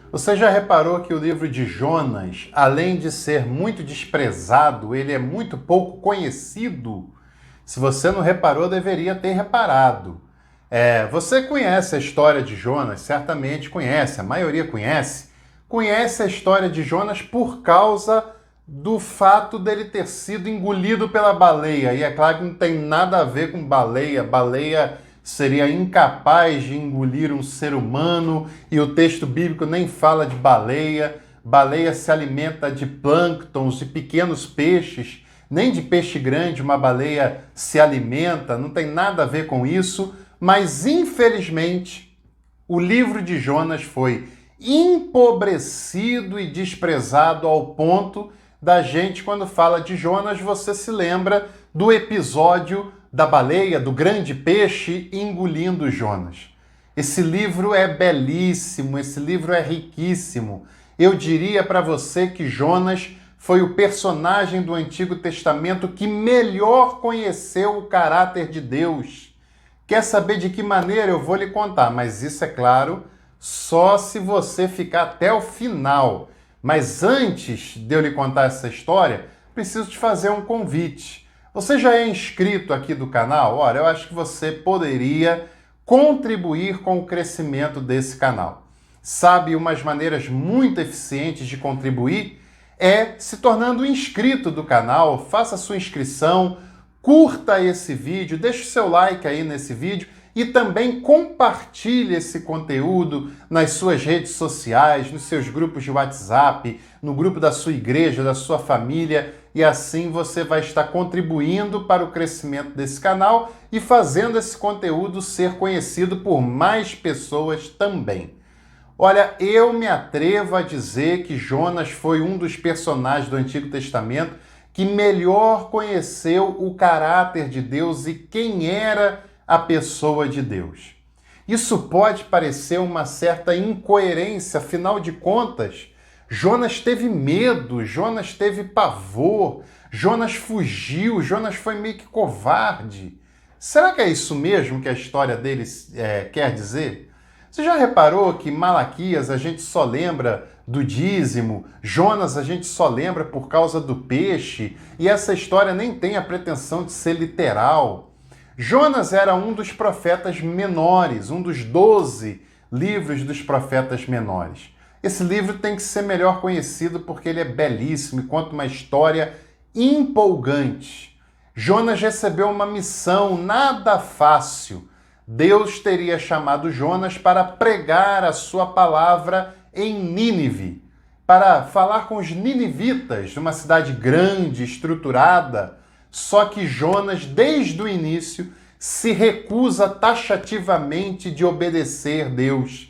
Você já reparou que o livro de Jonas, além de ser muito desprezado, ele é muito pouco conhecido? Se você não reparou, deveria ter reparado. Você conhece a história de Jonas, certamente conhece, a maioria conhece. Conhece a história de Jonas por causa do fato dele ter sido engolido pela baleia. E é claro que não tem nada a ver com baleia. Baleia seria incapaz de engolir um ser humano e o texto bíblico nem fala de baleia. Baleia se alimenta de plânctons, de pequenos peixes, nem de peixe grande uma baleia se alimenta, não tem nada a ver com isso, mas infelizmente o livro de Jonas foi empobrecido e desprezado ao ponto da gente, quando fala de Jonas, você se lembra do episódio da baleia, do grande peixe engolindo Jonas. Esse livro é belíssimo, esse livro é riquíssimo. Eu diria para você que Jonas foi o personagem do Antigo Testamento que melhor conheceu o caráter de Deus. Quer saber de que maneira? Eu vou lhe contar, mas isso é claro, só se você ficar até o final. Mas antes de eu lhe contar essa história, preciso te fazer um convite. Você já é inscrito aqui do canal? Olha, eu acho que você poderia contribuir com o crescimento desse canal. Sabe, umas maneiras muito eficientes de contribuir é se tornando inscrito do canal. Faça sua inscrição, curta esse vídeo, deixe o seu like aí nesse vídeo e também compartilhe esse conteúdo nas suas redes sociais, nos seus grupos de WhatsApp, no grupo da sua igreja, da sua família, e assim você vai estar contribuindo para o crescimento desse canal e fazendo esse conteúdo ser conhecido por mais pessoas também. Olha, eu me atrevo a dizer que Jonas foi um dos personagens do Antigo Testamento que melhor conheceu o caráter de Deus e quem era a pessoa de Deus. Isso pode parecer uma certa incoerência, afinal de contas, Jonas teve medo, Jonas teve pavor, Jonas fugiu, Jonas foi meio que covarde. Será que é isso mesmo que a história dele quer dizer? Você já reparou que Malaquias a gente só lembra do dízimo, Jonas a gente só lembra por causa do peixe, e essa história nem tem a pretensão de ser literal. Jonas era um dos profetas menores, um dos 12 livros dos profetas menores. Esse livro tem que ser melhor conhecido porque ele é belíssimo e conta uma história empolgante. Jonas recebeu uma missão nada fácil. Deus teria chamado Jonas para pregar a sua palavra em Nínive, para falar com os ninivitas, uma cidade grande, estruturada. Só que Jonas, desde o início, se recusa taxativamente de obedecer Deus.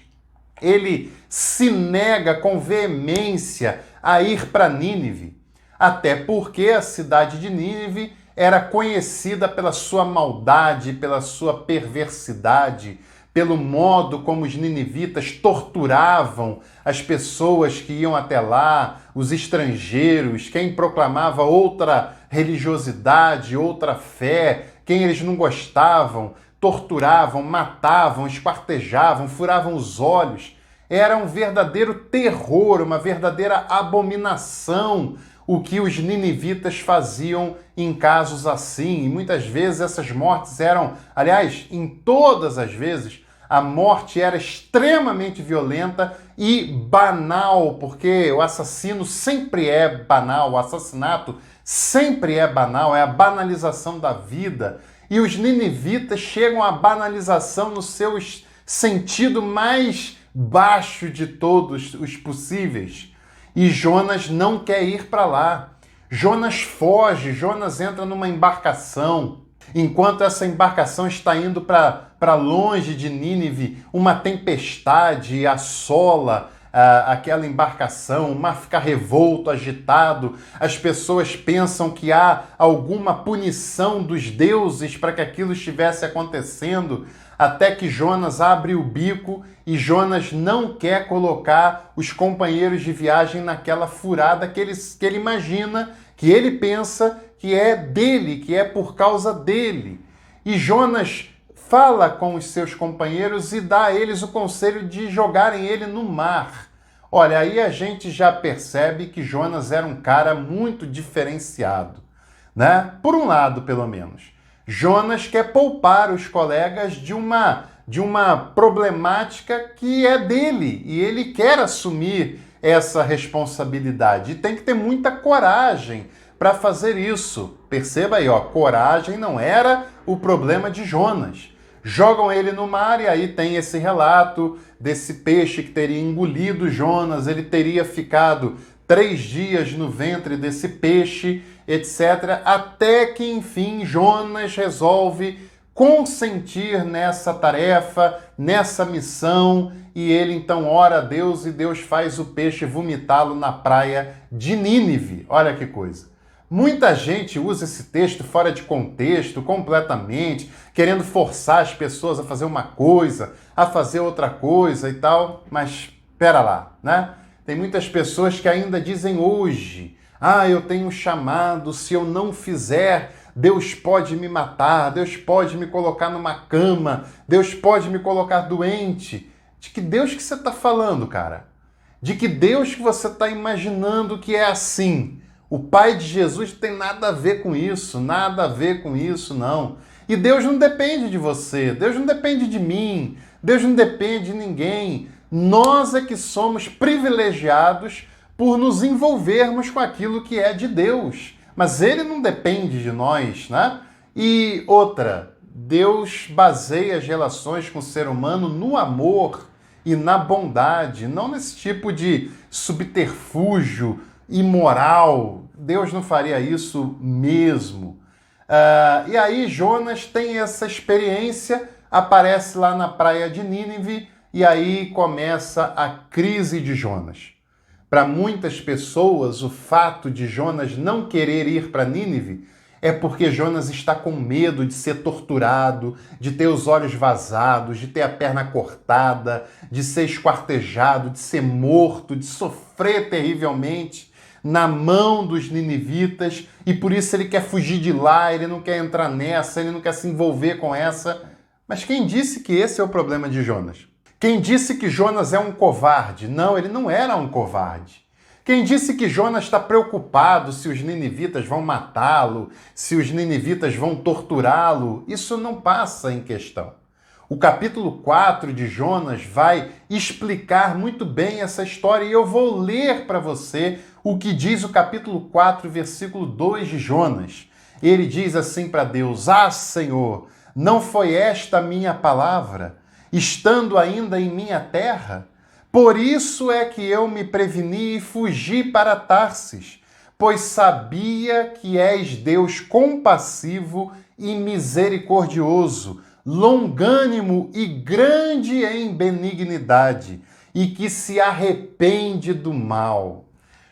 Ele se nega com veemência a ir para Nínive, até porque a cidade de Nínive era conhecida pela sua maldade, pela sua perversidade, pelo modo como os ninivitas torturavam as pessoas que iam até lá, os estrangeiros, quem proclamava outra religiosidade, outra fé, quem eles não gostavam, torturavam, matavam, esquartejavam, furavam os olhos. Era um verdadeiro terror, uma verdadeira abominação o que os ninivitas faziam em casos assim. E muitas vezes essas mortes eram, aliás, em todas as vezes, a morte era extremamente violenta e banal, porque o assassino sempre é banal, o assassinato sempre é banal, é a banalização da vida. E os ninivitas chegam à banalização no seu sentido mais baixo de todos os possíveis. E Jonas não quer ir para lá. Jonas foge, Jonas entra numa embarcação. Enquanto essa embarcação está indo para longe de Nínive, uma tempestade assola aquela embarcação, o mar fica revolto, agitado, as pessoas pensam que há alguma punição dos deuses para que aquilo estivesse acontecendo, até que Jonas abre o bico e Jonas não quer colocar os companheiros de viagem naquela furada que ele imagina, que ele pensa que é dele, que é por causa dele. E Jonas fala com os seus companheiros e dá a eles o conselho de jogarem ele no mar. Olha, aí a gente já percebe que Jonas era um cara muito diferenciado, né? Por um lado, pelo menos. Jonas quer poupar os colegas de uma problemática que é dele e ele quer assumir essa responsabilidade. E tem que ter muita coragem para fazer isso. Perceba aí, ó, coragem não era o problema de Jonas. Jogam ele no mar e aí tem esse relato desse peixe que teria engolido Jonas, ele teria ficado 3 dias no ventre desse peixe, etc. Até que, enfim, Jonas resolve consentir nessa tarefa, nessa missão, e ele então ora a Deus e Deus faz o peixe vomitá-lo na praia de Nínive. Olha que coisa. Muita gente usa esse texto fora de contexto, completamente, querendo forçar as pessoas a fazer uma coisa, a fazer outra coisa e tal, mas pera lá, né? Tem muitas pessoas que ainda dizem hoje, eu tenho um chamado, se eu não fizer, Deus pode me matar, Deus pode me colocar numa cama, Deus pode me colocar doente. De que Deus que você está falando, cara? De que Deus que você está imaginando que é assim? O Pai de Jesus não tem nada a ver com isso, nada a ver com isso, não. E Deus não depende de você, Deus não depende de mim, Deus não depende de ninguém. Nós é que somos privilegiados por nos envolvermos com aquilo que é de Deus. Mas Ele não depende de nós, né? E outra, Deus baseia as relações com o ser humano no amor e na bondade, não nesse tipo de subterfúgio imoral. Deus não faria isso mesmo. E aí Jonas tem essa experiência, aparece lá na praia de Nínive e aí começa a crise de Jonas. Para muitas pessoas, o fato de Jonas não querer ir para Nínive é porque Jonas está com medo de ser torturado, de ter os olhos vazados, de ter a perna cortada, de ser esquartejado, de ser morto, de sofrer terrivelmente na mão dos ninivitas, e por isso ele quer fugir de lá, ele não quer entrar nessa, ele não quer se envolver com essa. Mas quem disse que esse é o problema de Jonas? Quem disse que Jonas é um covarde? Não, ele não era um covarde. Quem disse que Jonas está preocupado se os ninivitas vão matá-lo, se os ninivitas vão torturá-lo? Isso não passa em questão. O capítulo 4 de Jonas vai explicar muito bem essa história e eu vou ler para você o que diz o capítulo 4, versículo 2 de Jonas. Ele diz assim para Deus: Senhor, não foi esta a minha palavra, estando ainda em minha terra? Por isso é que eu me preveni e fugi para Tarsis, pois sabia que és Deus compassivo e misericordioso, longânimo e grande em benignidade, e que se arrepende do mal.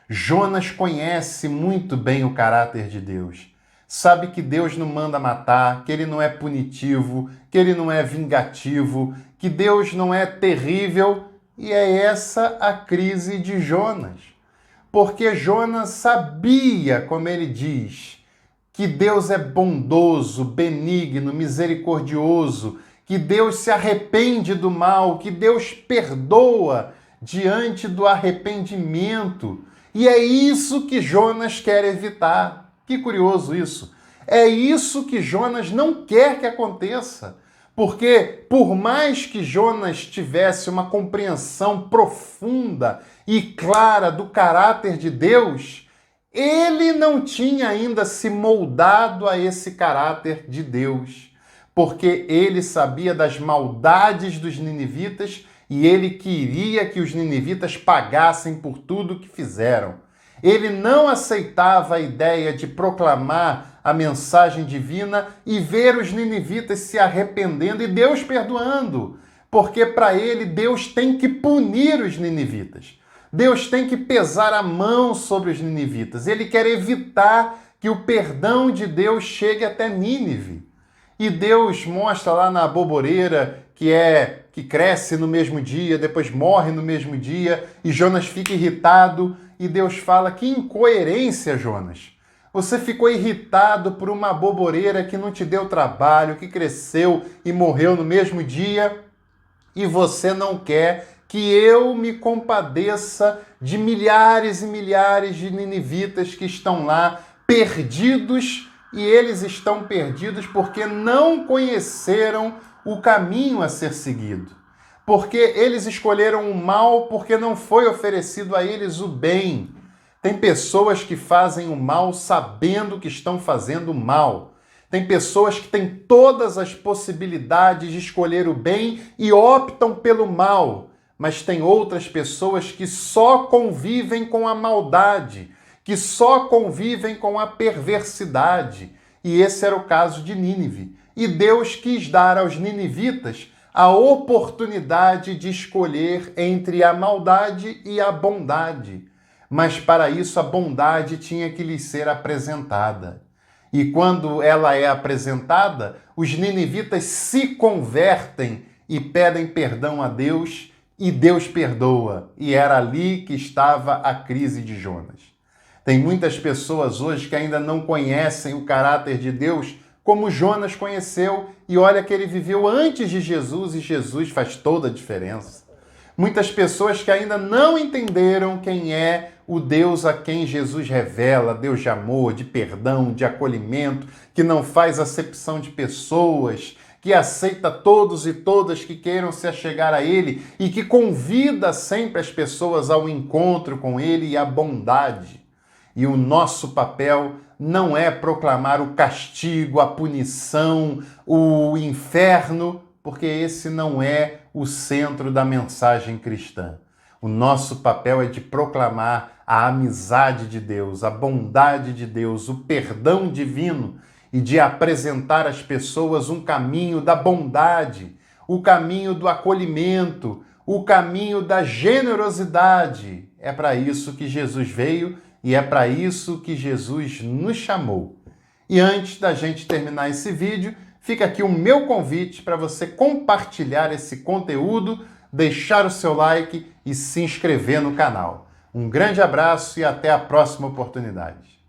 Jonas conhece muito bem o caráter de Deus. Sabe que Deus não manda matar, que ele não é punitivo, que ele não é vingativo, que Deus não é terrível. E é essa a crise de Jonas. Porque Jonas sabia, como ele diz, que Deus é bondoso, benigno, misericordioso, que Deus se arrepende do mal, que Deus perdoa diante do arrependimento. E é isso que Jonas quer evitar. Que curioso isso. É isso que Jonas não quer que aconteça. Porque, por mais que Jonas tivesse uma compreensão profunda e clara do caráter de Deus, ele não tinha ainda se moldado a esse caráter de Deus. Porque ele sabia das maldades dos ninivitas e ele queria que os ninivitas pagassem por tudo que fizeram. Ele não aceitava a ideia de proclamar a mensagem divina e ver os ninivitas se arrependendo e Deus perdoando, porque para ele Deus tem que punir os ninivitas. Deus tem que pesar a mão sobre os ninivitas. Ele quer evitar que o perdão de Deus chegue até Nínive. E Deus mostra lá na boboreira que cresce no mesmo dia, depois morre no mesmo dia, e Jonas fica irritado, e Deus fala: que incoerência, Jonas! Você ficou irritado por uma boboreira que não te deu trabalho, que cresceu e morreu no mesmo dia, e você não quer que eu me compadeça de milhares e milhares de ninivitas que estão lá perdidos, e eles estão perdidos porque não conheceram o caminho a ser seguido. Porque eles escolheram o mal porque não foi oferecido a eles o bem. Tem pessoas que fazem o mal sabendo que estão fazendo o mal. Tem pessoas que têm todas as possibilidades de escolher o bem e optam pelo mal. Mas tem outras pessoas que só convivem com a maldade, que só convivem com a perversidade. E esse era o caso de Nínive. E Deus quis dar aos ninivitas a oportunidade de escolher entre a maldade e a bondade. Mas para isso a bondade tinha que lhes ser apresentada. E quando ela é apresentada, os ninivitas se convertem e pedem perdão a Deus, e Deus perdoa. E era ali que estava a crise de Jonas. Tem muitas pessoas hoje que ainda não conhecem o caráter de Deus como Jonas conheceu, e olha que ele viveu antes de Jesus, e Jesus faz toda a diferença. Muitas pessoas que ainda não entenderam quem é o Deus a quem Jesus revela, Deus de amor, de perdão, de acolhimento, que não faz acepção de pessoas, que aceita todos e todas que queiram se achegar a Ele e que convida sempre as pessoas ao encontro com Ele e à bondade. E o nosso papel não é proclamar o castigo, a punição, o inferno, porque esse não é o centro da mensagem cristã. O nosso papel é de proclamar a amizade de Deus, a bondade de Deus, o perdão divino e de apresentar às pessoas um caminho da bondade, o caminho do acolhimento, o caminho da generosidade. É para isso que Jesus veio e é para isso que Jesus nos chamou. E antes da gente terminar esse vídeo, fica aqui o meu convite para você compartilhar esse conteúdo, deixar o seu like e se inscrever no canal. Um grande abraço e até a próxima oportunidade.